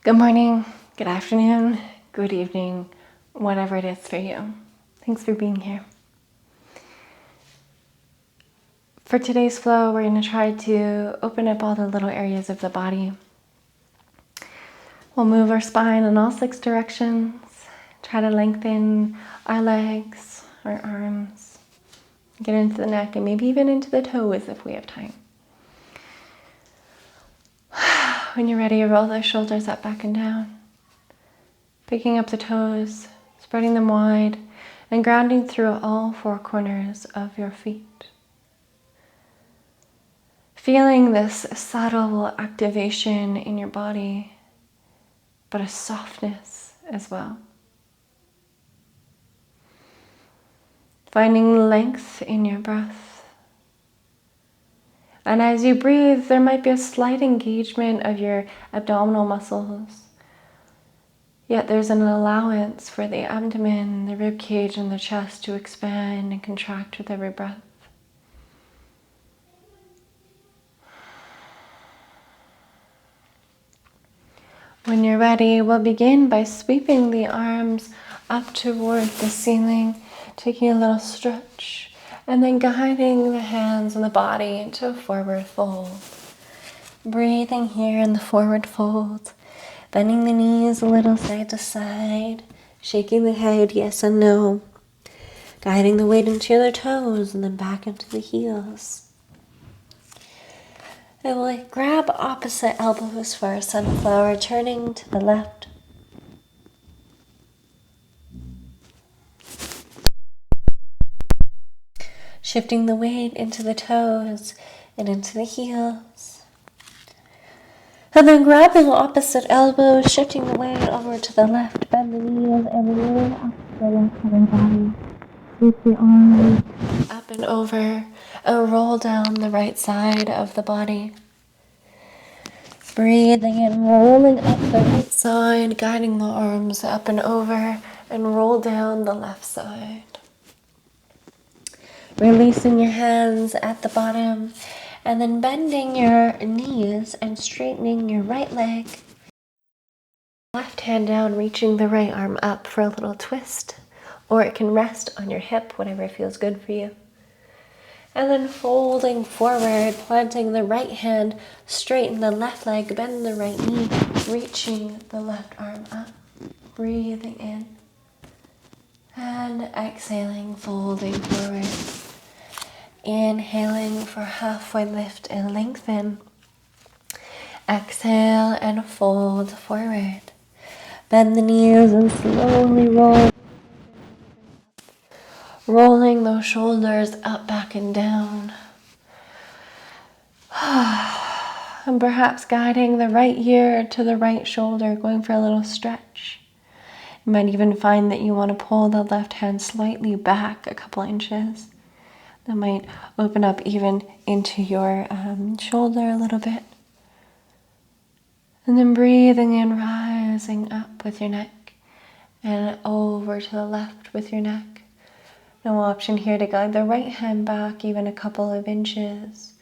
Good morning, good afternoon, good evening, whatever it is for you. Thanks for being here. For today's flow, we're going to try to open up all the little areas of the body. We'll move our spine in all 6 directions, try to lengthen our legs, our arms, get into the neck, and maybe even into the toes if we have time. When you're ready, roll those shoulders up, back, and down. Picking up the toes, spreading them wide, and grounding through all 4 corners of your feet. Feeling this subtle activation in your body, but a softness as well. Finding length in your breath. And as you breathe, there might be a slight engagement of your abdominal muscles. Yet there's an allowance for the abdomen, the rib cage, and the chest to expand and contract with every breath. When you're ready, we'll begin by sweeping the arms up toward the ceiling, taking a little stretch, and then guiding the hands and the body into a forward fold. Breathing here in the forward fold. Bending the knees a little side to side, shaking the head yes and no, guiding the weight into the toes and then back into the heels. And we'll grab opposite elbows for our sunflower, turning to the left. Shifting the weight into the toes and into the heels. And then grabbing opposite elbows, shifting the weight over to the left, bend the knees, and roll up the left body. Sweep the arms up and over, and roll down the right side of the body. Breathing in, rolling up the right side, guiding the arms up and over, and roll down the left side. Releasing your hands at the bottom, and then bending your knees and straightening your right leg. Left hand down, reaching the right arm up for a little twist, or it can rest on your hip, whatever feels good for you. And then folding forward, planting the right hand, straighten the left leg, bend the right knee, reaching the left arm up. Breathing in and exhaling, folding forward. Inhaling for halfway lift and lengthen. Exhale and fold forward. Bend the knees and slowly roll. Rolling those shoulders up, back, and down. And perhaps guiding the right ear to the right shoulder, going for a little stretch. You might even find that you want to pull the left hand slightly back a couple inches. That might open up even into your shoulder a little bit. And then breathing in, rising up with your neck and over to the left with your neck. No option here to guide the right hand back even a couple of inches.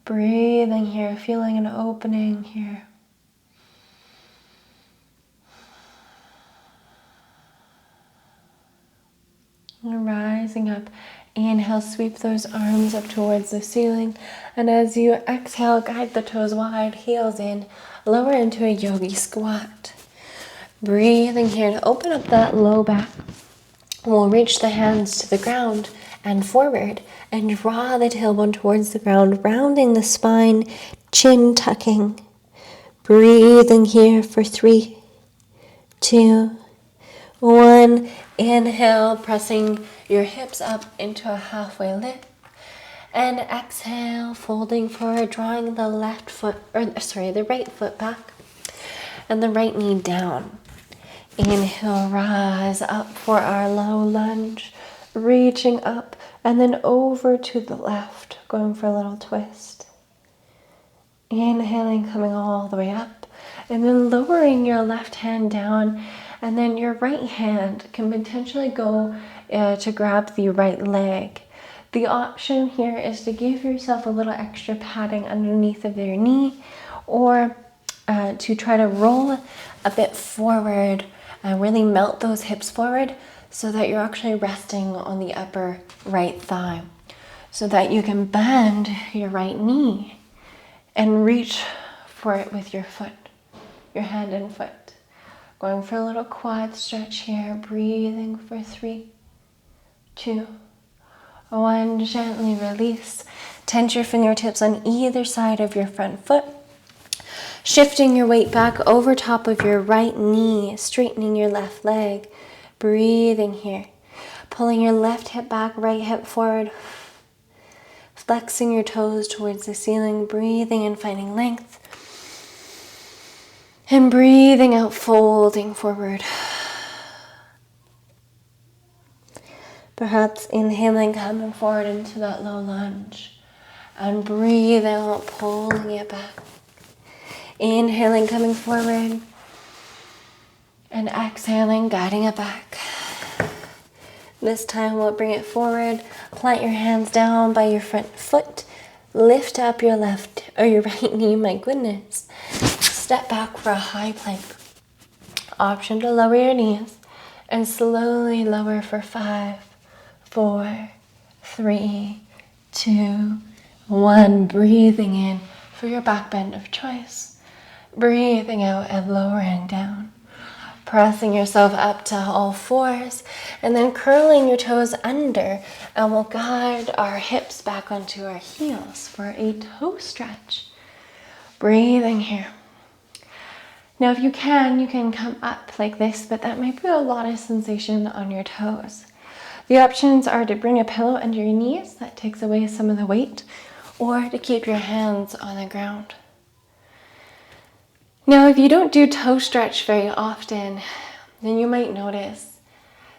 Breathing here, feeling an opening here. And rising up. Inhale, sweep those arms up towards the ceiling. And as you exhale, guide the toes wide, heels in, lower into a yogi squat. Breathing here to open up that low back. We'll reach the hands to the ground and forward and draw the tailbone towards the ground, rounding the spine, chin tucking. Breathing here for 3, 2, 1. Inhale, pressing your hips up into a halfway lift. And exhale, folding forward, drawing the the right foot back and the right knee down. Inhale, rise up for our low lunge, reaching up and then over to the left, going for a little twist. Inhaling, coming all the way up, and then lowering your left hand down, and then your right hand can potentially go to grab the right leg. The option here is to give yourself a little extra padding underneath of your knee, or to try to roll a bit forward and really melt those hips forward so that you're actually resting on the upper right thigh, so that you can bend your right knee and reach for it with your foot, your hand and foot. Going for a little quad stretch here, breathing for 3, 2, 1. Gently release. Tense your fingertips on either side of your front foot. Shifting your weight back over top of your right knee, straightening your left leg. Breathing here. Pulling your left hip back, right hip forward. Flexing your toes towards the ceiling. Breathing and finding length. And breathing out, folding forward. Perhaps inhaling, coming forward into that low lunge. And breathe out, pulling it back. Inhaling, coming forward. And exhaling, guiding it back. This time we'll bring it forward. Plant your hands down by your front foot. Lift up your left or your right knee, my goodness. Step back for a high plank. Option to lower your knees and slowly lower for 5, 4, 3, 2, 1. Breathing in for your back bend of choice. Breathing out and lowering down. Pressing yourself up to all fours and then curling your toes under, and we'll guide our hips back onto our heels for a toe stretch. Breathing here. Now if you can come up like this, but that might be a lot of sensation on your toes. The options are to bring a pillow under your knees, that takes away some of the weight, or to keep your hands on the ground. Now, if you don't do toe stretch very often, then you might notice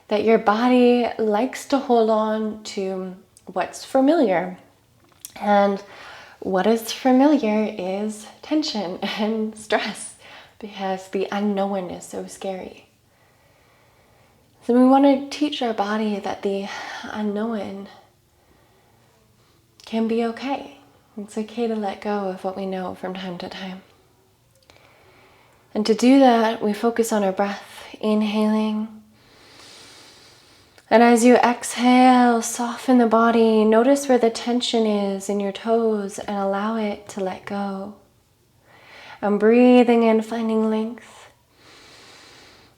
that your body likes to hold on to what's familiar. And what is familiar is tension and stress, because the unknown is so scary. So we want to teach our body that the unknown can be okay. It's okay to let go of what we know from time to time. And to do that, we focus on our breath, inhaling. And as you exhale, soften the body. Notice where the tension is in your toes and allow it to let go. And breathing in, finding length.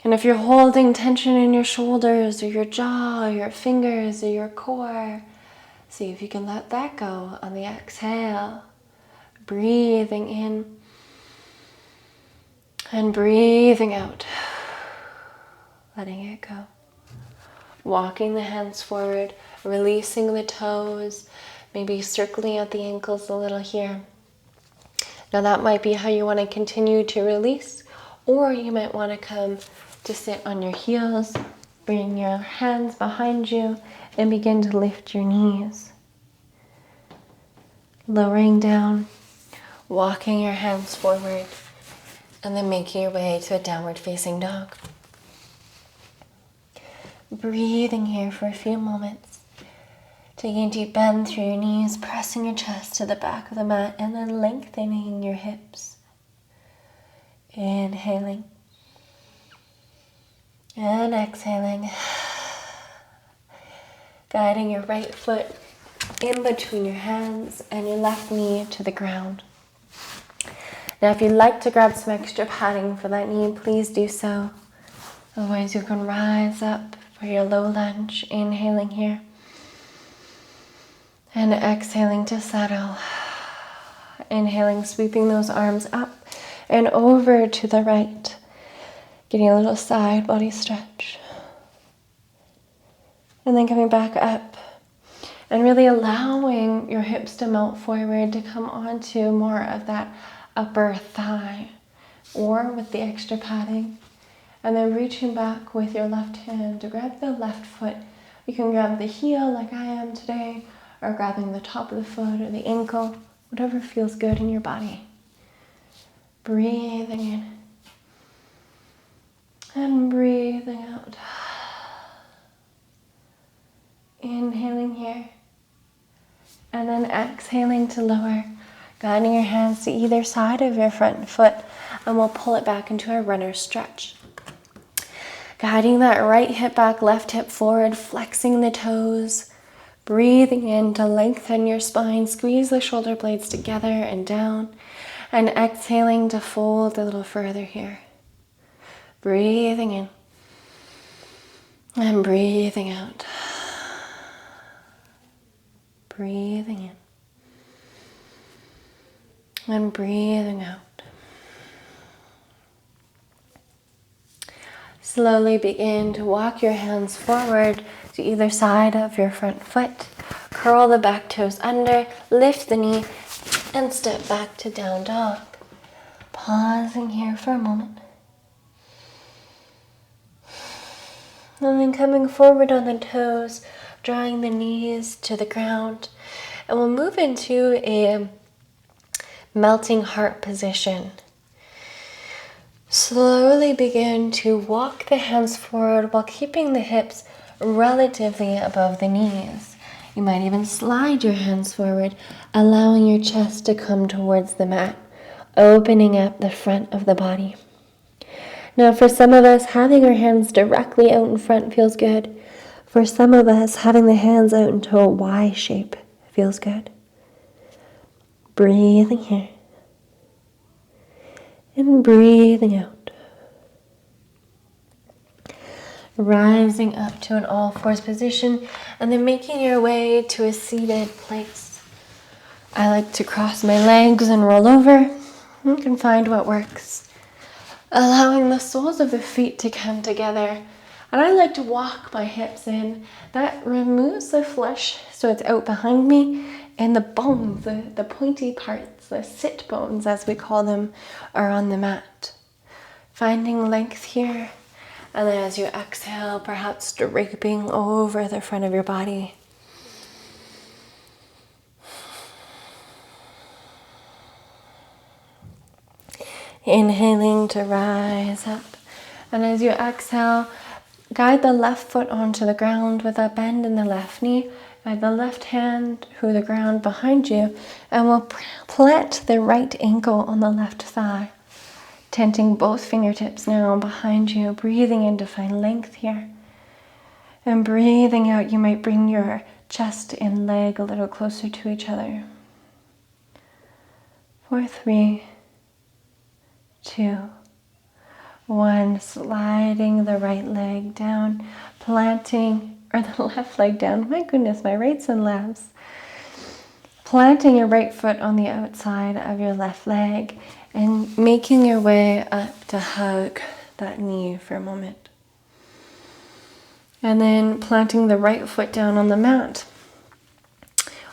And if you're holding tension in your shoulders or your jaw or your fingers or your core, see if you can let that go on the exhale. Breathing in. And breathing out, letting it go. Walking the hands forward, releasing the toes, maybe circling out the ankles a little here. Now that might be how you want to continue to release, or you might want to come to sit on your heels, bring your hands behind you, and begin to lift your knees. Lowering down, walking your hands forward, and then making your way to a downward facing dog. Breathing here for a few moments. Taking a deep bend through your knees, pressing your chest to the back of the mat, and then lengthening your hips. Inhaling. And exhaling. Guiding your right foot in between your hands and your left knee to the ground. Now, if you'd like to grab some extra padding for that knee, please do so. Otherwise, you can rise up for your low lunge, inhaling here. And exhaling to settle. Inhaling, sweeping those arms up and over to the right. Getting a little side body stretch. And then coming back up. And really allowing your hips to melt forward to come onto more of that upper thigh, or with the extra padding, and then reaching back with your left hand to grab the left foot. You can grab the heel like I am today, or grabbing the top of the foot or the ankle, whatever feels good in your body. Breathing in and breathing out. Inhaling here, and then exhaling to lower. Guiding your hands to either side of your front foot, and we'll pull it back into a runner stretch. Guiding that right hip back, left hip forward, flexing the toes. Breathing in to lengthen your spine, squeeze the shoulder blades together and down. And exhaling to fold a little further here. Breathing in. And breathing out. Breathing in. And breathing out. Slowly begin to walk your hands forward to either side of your front foot. Curl the back toes under, lift the knee, and step back to down dog. Pausing here for a moment. And then coming forward on the toes, drawing the knees to the ground. And we'll move into a melting heart position. Slowly begin to walk the hands forward while keeping the hips relatively above the knees. You might even slide your hands forward, allowing your chest to come towards the mat, opening up the front of the body. Now, for some of us, having our hands directly out in front feels good. For some of us, having the hands out into a Y shape feels good. Breathing here. And breathing out. Rising up to an all fours position and then making your way to a seated place. I like to cross my legs and roll over. You can find what works. Allowing the soles of the feet to come together. And I like to walk my hips in. That removes the flesh so it's out behind me. And the bones, the pointy parts, the sit bones as we call them, are on the mat. Finding length here. And then as you exhale, perhaps draping over the front of your body. Inhaling to rise up. And as you exhale, guide the left foot onto the ground with a bend in the left knee. Guide the left hand through the ground behind you, and we'll plant the right ankle on the left thigh. Tenting both fingertips now behind you, breathing in to find length here. And breathing out, you might bring your chest and leg a little closer to each other. 4, 3, 2, 1. Sliding the right leg down, planting, or the left leg down. My goodness, my rights and lefts. Planting your right foot on the outside of your left leg and making your way up to hug that knee for a moment. And then planting the right foot down on the mat,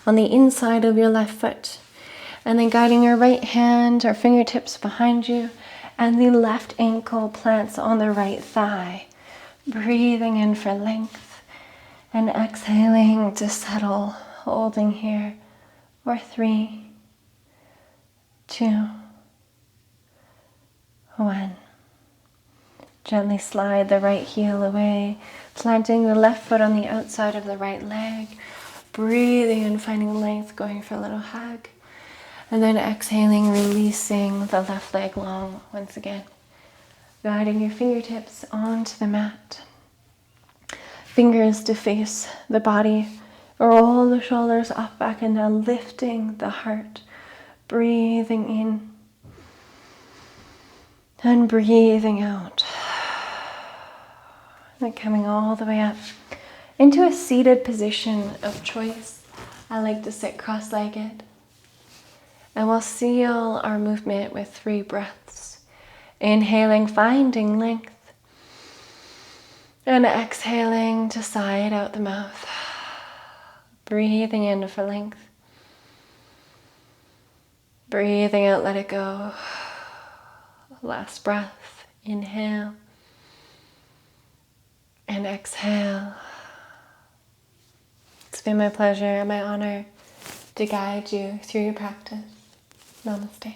on the inside of your left foot. And then guiding your right hand or fingertips behind you, and the left ankle plants on the right thigh. Breathing in for length. And exhaling to settle, holding here. 4, 3, 2, 1. Gently slide the right heel away, planting the left foot on the outside of the right leg. Breathing and finding length, going for a little hug. And then exhaling, releasing the left leg long once again. Guiding your fingertips onto the mat. Fingers to face the body, roll the shoulders up, back, and down, lifting the heart. Breathing in and breathing out. And coming all the way up into a seated position of choice. I like to sit cross-legged. And we'll seal our movement with 3 breaths. Inhaling, finding length. And exhaling to sigh out the mouth. Breathing in for length. Breathing out, let it go. Last breath. Inhale. And exhale. It's been my pleasure and my honor to guide you through your practice. Namaste.